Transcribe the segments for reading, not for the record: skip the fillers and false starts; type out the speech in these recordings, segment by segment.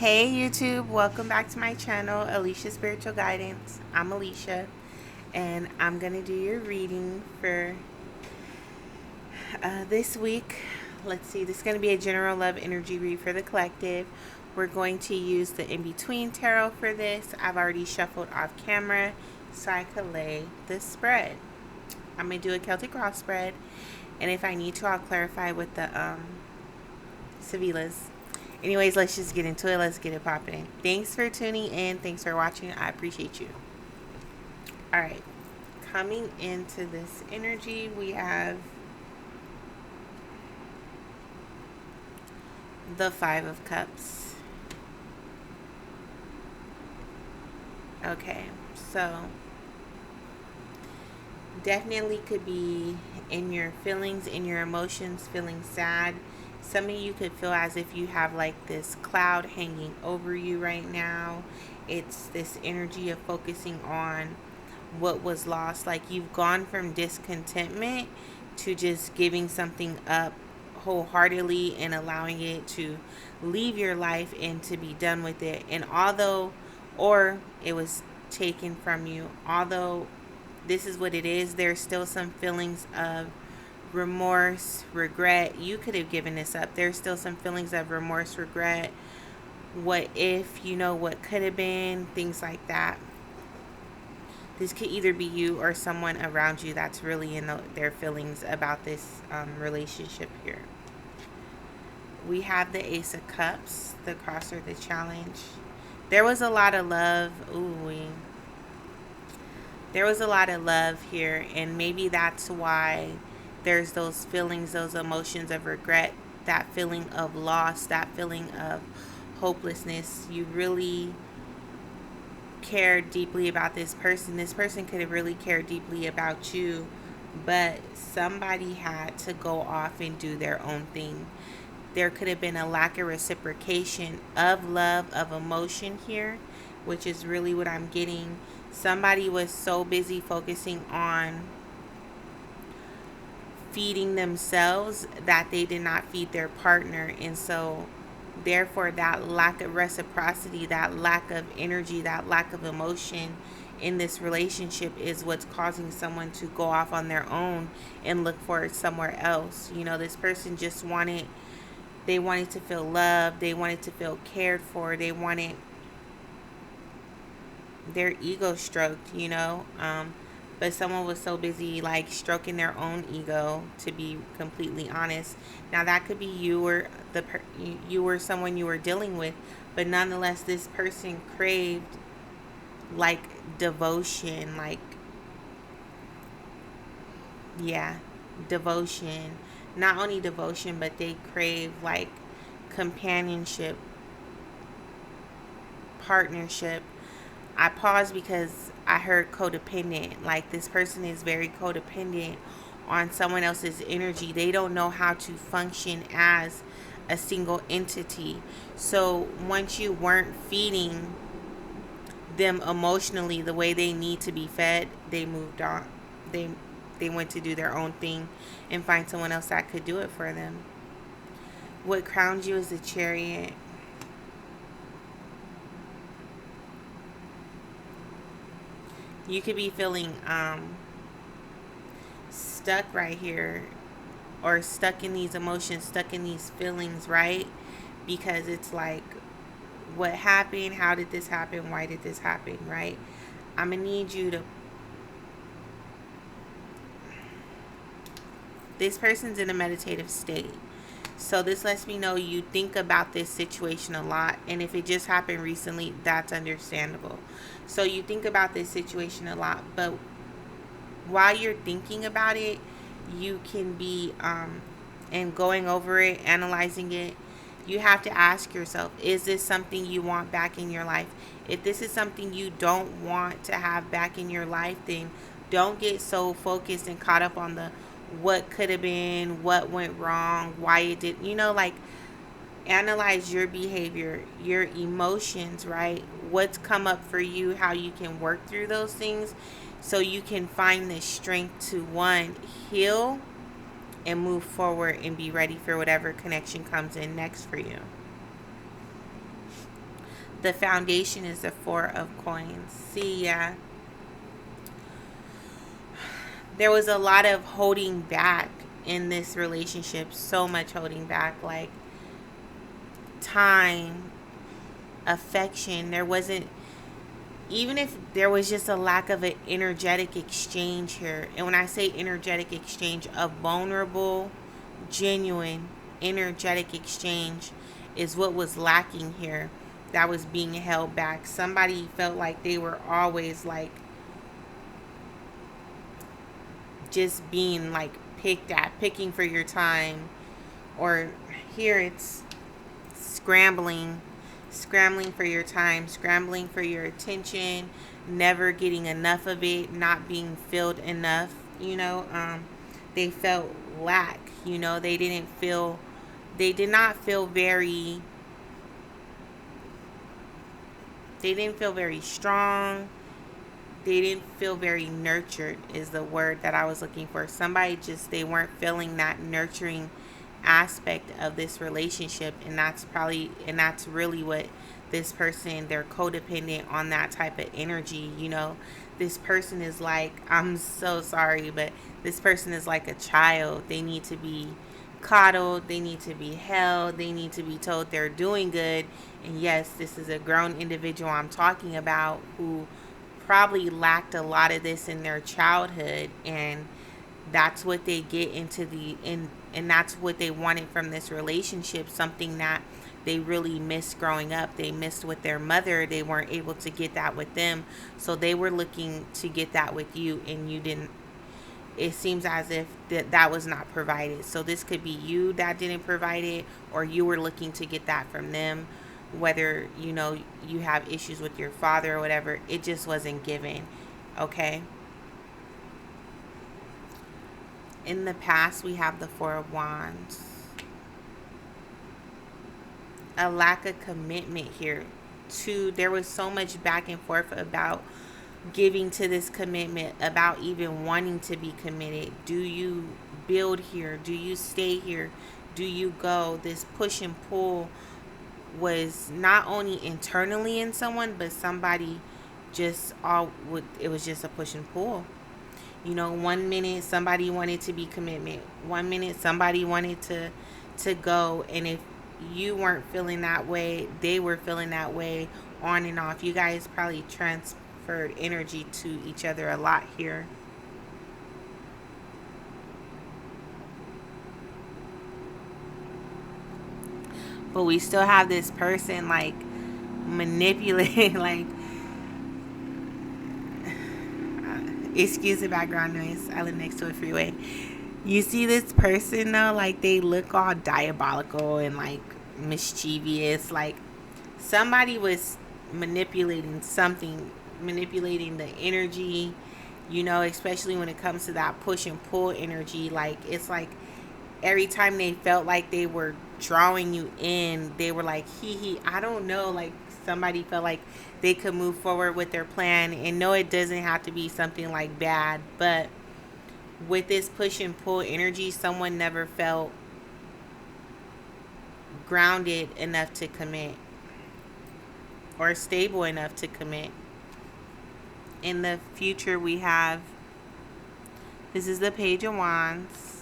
Hey YouTube, welcome back to my channel, Alicia Spiritual Guidance. I'm Alicia, and I'm going to do your reading for this week. Let's see, this is going to be a general love energy read for the collective. We're going to use the In-Between Tarot for this. I've already shuffled off camera so I could lay the spread. I'm going to do a Celtic cross spread, and if I need to, I'll clarify with the Sevillas. Anyways, let's just get into it. Let's get it popping. Thanks for tuning in. Thanks for watching. I appreciate you. All right. Coming into this energy, we have the Five of Cups. Okay. So, definitely could be in your feelings, in your emotions, feeling sad. Some of you could feel as if you have like this cloud hanging over you right now. It's this energy of focusing on what was lost. Like you've gone from discontentment to just giving something up wholeheartedly and allowing it to leave your life and to be done with it. And although, or it was taken from you, although this is what it is, there's still some feelings of remorse, regret. You could have given this up. There's still some feelings of remorse, regret, what if, what could have been, things like that. This could either be you or someone around you that's really in their feelings about this relationship here. We have the Ace of Cups, the crosser, the challenge. There was a lot of love. There was a lot of love here, and maybe that's why there's those feelings, those emotions of regret, that feeling of loss, that feeling of hopelessness. You really cared deeply about this person. This person could have really cared deeply about you, but somebody had to go off and do their own thing. There could have been a lack of reciprocation of love, of emotion here, which is really what I'm getting. Somebody was so busy focusing on feeding themselves that they did not feed their partner, and so therefore that lack of reciprocity, that lack of energy, that lack of emotion in this relationship is what's causing someone to go off on their own and look for it somewhere else. This person just wanted to feel loved, they wanted to feel cared for, they wanted their ego stroked, but someone was so busy like stroking their own ego, to be completely honest. Now that could be you or you or someone you were dealing with, but nonetheless this person craved like devotion, like devotion. Not only devotion, but they crave like companionship, partnership. I paused because I heard codependent. Like this person is very codependent on someone else's energy. They don't know how to function as a single entity. So once you weren't feeding them emotionally the way they need to be fed, they moved on. They went to do their own thing and find someone else that could do it for them. What crowned you is the Chariot. You could be feeling stuck right here, or stuck in these emotions, stuck in these feelings, right? Because it's like, what happened? How did this happen? Why did this happen, right? I'm going to need you to... This person's in a meditative state. So this lets me know you think about this situation a lot. And if it just happened recently, that's understandable. So you think about this situation a lot. But while you're thinking about it, you can be, and going over it, analyzing it, you have to ask yourself, is this something you want back in your life? If this is something you don't want to have back in your life, then don't get so focused and caught up on the what could have been, what went wrong, why it did, like analyze your behavior, your emotions, right? What's come up for you, how you can work through those things so you can find the strength to, one, heal and move forward and be ready for whatever connection comes in next for you. The foundation is the Four of Coins. See, yeah, there was a lot of holding back in this relationship. So much holding back, like time, affection. There wasn't, even if there was just a lack of an energetic exchange here. And when I say energetic exchange, a vulnerable, genuine, energetic exchange is what was lacking here. That was being held back. Somebody felt like they were always like just being like picked at, picking for your time. Or here it's scrambling for your time, scrambling for your attention, never getting enough of it, not being filled enough. They felt lack. They did not feel very. They didn't feel very strong. They didn't feel very nurtured is the word that I was looking for. Somebody just, they weren't feeling that nurturing aspect of this relationship, and that's really what this person, they're codependent on that type of energy. This person is like, I'm so sorry, but this person is like a child. They need to be coddled, they need to be held, they need to be told they're doing good. And yes, this is a grown individual I'm talking about who probably lacked a lot of this in their childhood, and that's what they get into and that's what they wanted from this relationship, something that they really missed growing up. They missed with their mother. They weren't able to get that with them, so they were looking to get that with you, and you didn't. It seems as if that was not provided. So this could be you that didn't provide it, or you were looking to get that from them. Whether you have issues with your father or whatever, it just wasn't given. Okay. In the past, we have the Four of Wands. A lack of commitment here. There was so much back and forth about giving to this commitment, about even wanting to be committed. Do you build here? Do you stay here? Do you go? This push and pull was not only internally in someone, but somebody it was just a push and pull. 1 minute somebody wanted to be commitment, 1 minute somebody wanted to go, and if you weren't feeling that way, they were feeling that way, on and off. You guys probably transferred energy to each other a lot here. But we still have this person like manipulating, like, excuse the background noise, I live next to a freeway. You see this person though, like they look all diabolical and like mischievous, like somebody was manipulating something, manipulating the energy, especially when it comes to that push and pull energy. Like it's like every time they felt like they were drawing you in, they were like, I don't know, like somebody felt like they could move forward with their plan. And no, it doesn't have to be something like bad, but with this push and pull energy, someone never felt grounded enough to commit, or stable enough to commit. In the future, we have, this is the Page of Wands.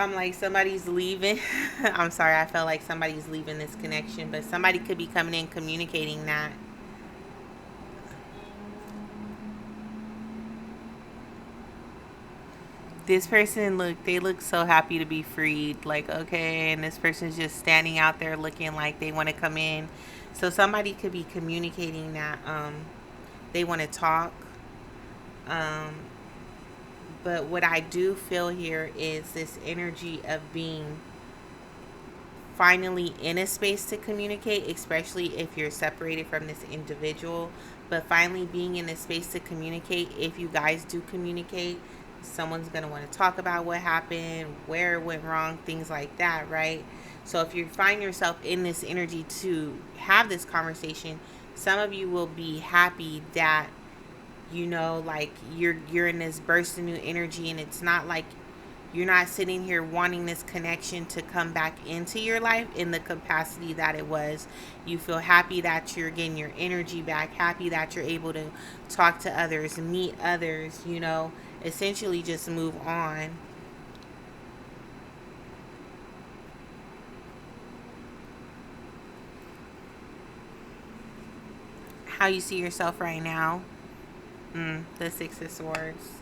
I'm like, somebody's leaving. I'm sorry, I felt like somebody's leaving this connection, but somebody could be coming in communicating that. This person, they look so happy to be freed. Like, okay, and this person's just standing out there looking like they want to come in. So somebody could be communicating that they want to talk. But what I do feel here is this energy of being finally in a space to communicate, especially if you're separated from this individual. But finally being in a space to communicate. If you guys do communicate, someone's going to want to talk about what happened, where it went wrong, things like that, right? So if you find yourself in this energy to have this conversation, some of you will be happy that like you're in this burst of new energy, and it's not like You're not sitting here wanting this connection to come back into your life in the capacity that it was. You feel happy that you're getting your energy back, happy that you're able to talk to others, meet others, essentially just move on. How you see yourself right now? The Six of Swords.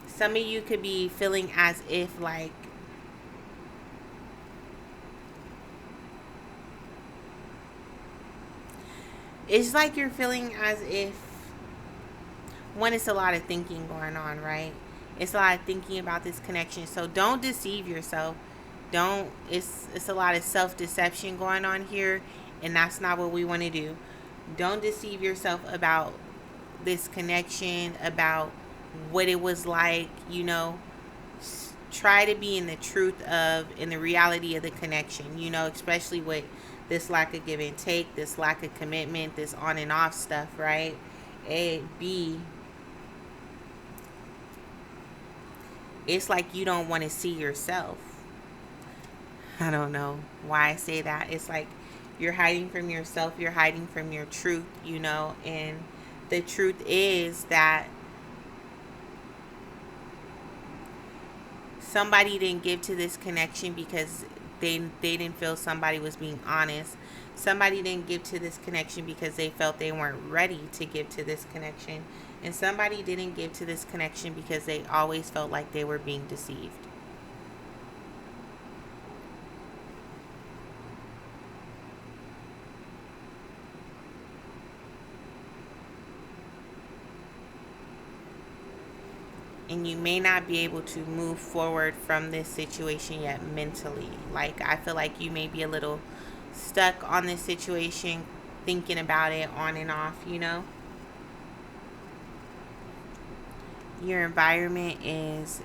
Some of you could be feeling as if like it's like you're feeling as if one, it's a lot of thinking going on, right? It's a lot of thinking about this connection. So don't deceive yourself. Don't it's a lot of self-deception going on here, and that's not what we want to do. Don't deceive yourself about this connection, about what it was like. Try to be in the truth of, in the reality of the connection, especially with this lack of give and take, this lack of commitment, this on and off stuff, right? A, B, it's like you don't want to see yourself. I don't know why I say that. It's like you're hiding from yourself, you're hiding from your truth, and the truth is that somebody didn't give to this connection because they didn't feel somebody was being honest. Somebody didn't give to this connection because they felt they weren't ready to give to this connection. And somebody didn't give to this connection because they always felt like they were being deceived. And you may not be able to move forward from this situation yet mentally. Like, I feel like you may be a little stuck on this situation, thinking about it on and off. Your environment is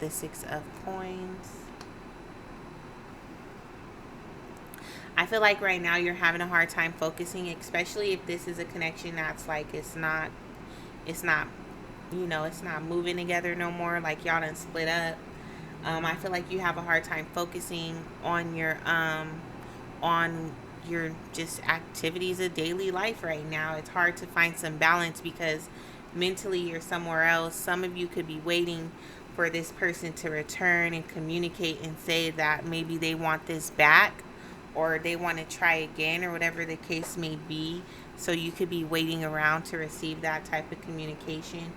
the Six of Coins. I feel like right now you're having a hard time focusing, especially if this is a connection that's like it's not moving together no more. Like, y'all done split up. I feel like you have a hard time focusing on your just activities of daily life right now. It's hard to find some balance because mentally you're somewhere else. Some of you could be waiting for this person to return and communicate and say that maybe they want this back, or they want to try again, or whatever the case may be. So you could be waiting around to receive that type of communication.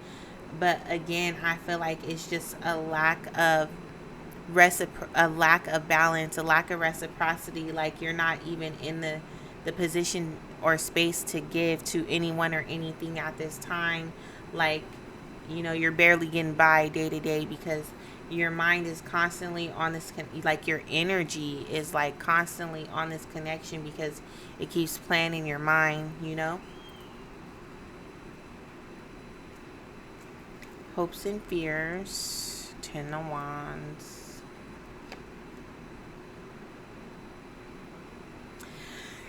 But again, I feel like it's just a lack of a lack of balance, a lack of reciprocity. Like, you're not even in the position or space to give to anyone or anything at this time. Like, you're barely getting by day to day because your mind is constantly on this like your energy is like constantly on this connection because it keeps playing in your mind. Hopes and fears. 10 of Wands.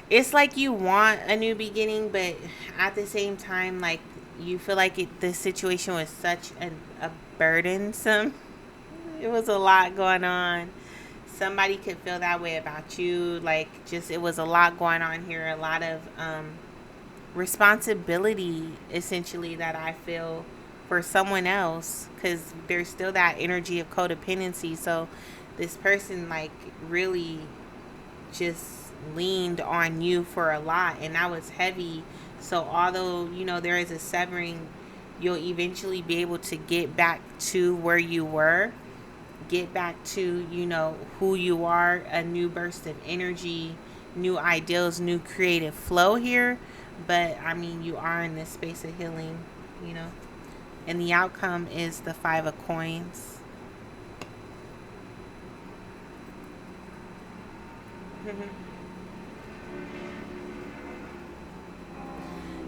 It's like you want a new beginning, but at the same time, like, you feel like this situation was such a burdensome. It was a lot going on. Somebody could feel that way about you. Like, just, it was a lot going on here. A lot of responsibility, essentially, that I feel for someone else, because there's still that energy of codependency. So this person, like, really just leaned on you for a lot, and that was heavy. So although there is a severing, you'll eventually be able to get back to where you were, get back to who you are, a new burst of energy, new ideals, new creative flow here. But I mean, you are in this space of healing. And the outcome is the Five of Coins.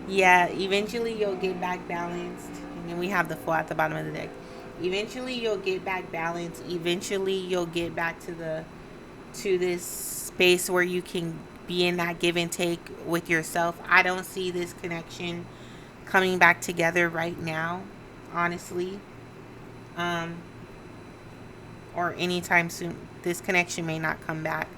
Yeah, eventually you'll get back balanced. And then we have the Fool at the bottom of the deck. Eventually you'll get back balanced. Eventually you'll get back to this space where you can be in that give and take with yourself. I don't see this connection coming back together right now, honestly. or anytime soon. This connection may not come back.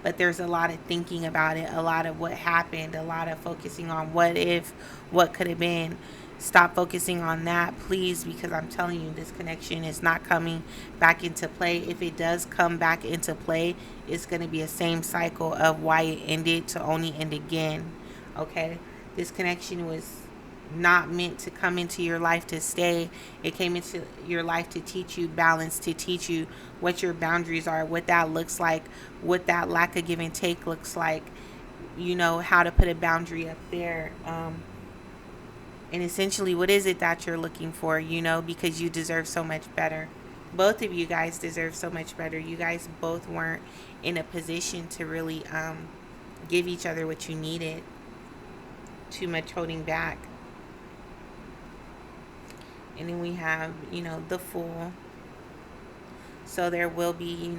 But there's a lot of thinking about it, a lot of what happened, a lot of focusing on what if, what could have been. Stop focusing on that, please, because I'm telling you, this connection is not coming back into play. If it does come back into play, it's going to be a same cycle of why it ended to only end again. Okay? This connection was not meant to come into your life to stay. It came into your life to teach you balance, to teach you what your boundaries are, what that looks like, what that lack of give and take looks like, how to put a boundary up there. And essentially, what is it that you're looking for, because you deserve so much better. Both of you guys deserve so much better. You guys both weren't in a position to really give each other what you needed. Too much holding back. And then we have, the Fool. So there will be,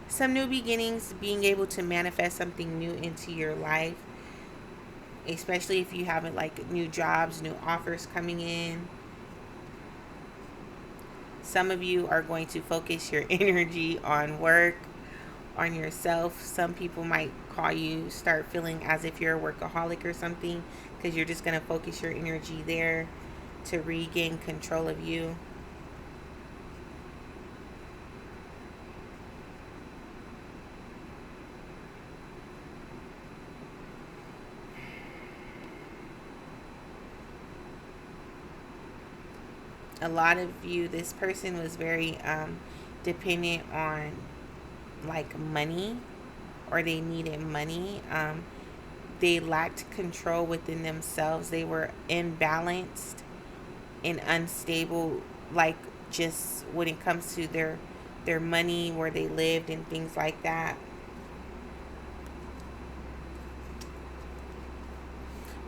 some new beginnings, being able to manifest something new into your life, especially if you have like new jobs, new offers coming in. Some of you are going to focus your energy on work, on yourself. Some people might start feeling as if you're a workaholic or something, because you're just going to focus your energy there to regain control of you. A lot of you, this person was very dependent on like money, or they needed money. They lacked control within themselves. They were imbalanced and unstable, like just when it comes to their money, where they lived and things like that.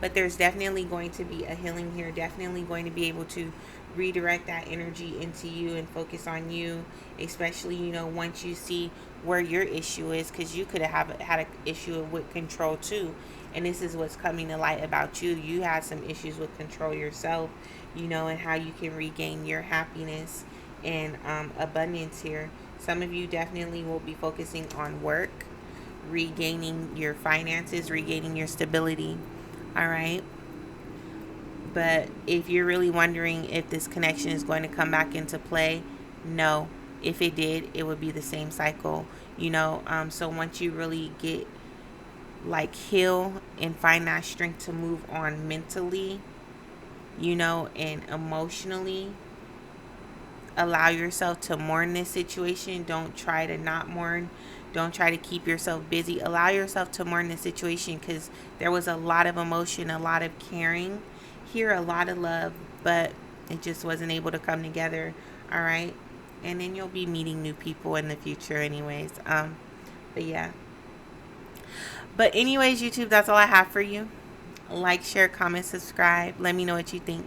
But there's definitely going to be a healing here, definitely going to be able to redirect that energy into you and focus on you, especially, once you see where your issue is, because you could have had an issue with control too. And this is what's coming to light about you. You had some issues with control yourself, and how you can regain your happiness and abundance here. Some of you definitely will be focusing on work, regaining your finances, regaining your stability. All right. But if you're really wondering if this connection is going to come back into play, no. If it did, it would be the same cycle, So once you really get heal and find that strength to move on mentally, and emotionally, allow yourself to mourn this situation. Don't try to not mourn. Don't try to keep yourself busy. Allow yourself to mourn this situation, because there was a lot of emotion, a lot of caring here, a lot of love, but it just wasn't able to come together. All right. And then you'll be meeting new people in the future anyways. But yeah. But anyways, YouTube, that's all I have for you. Like, share, comment, subscribe. Let me know what you think.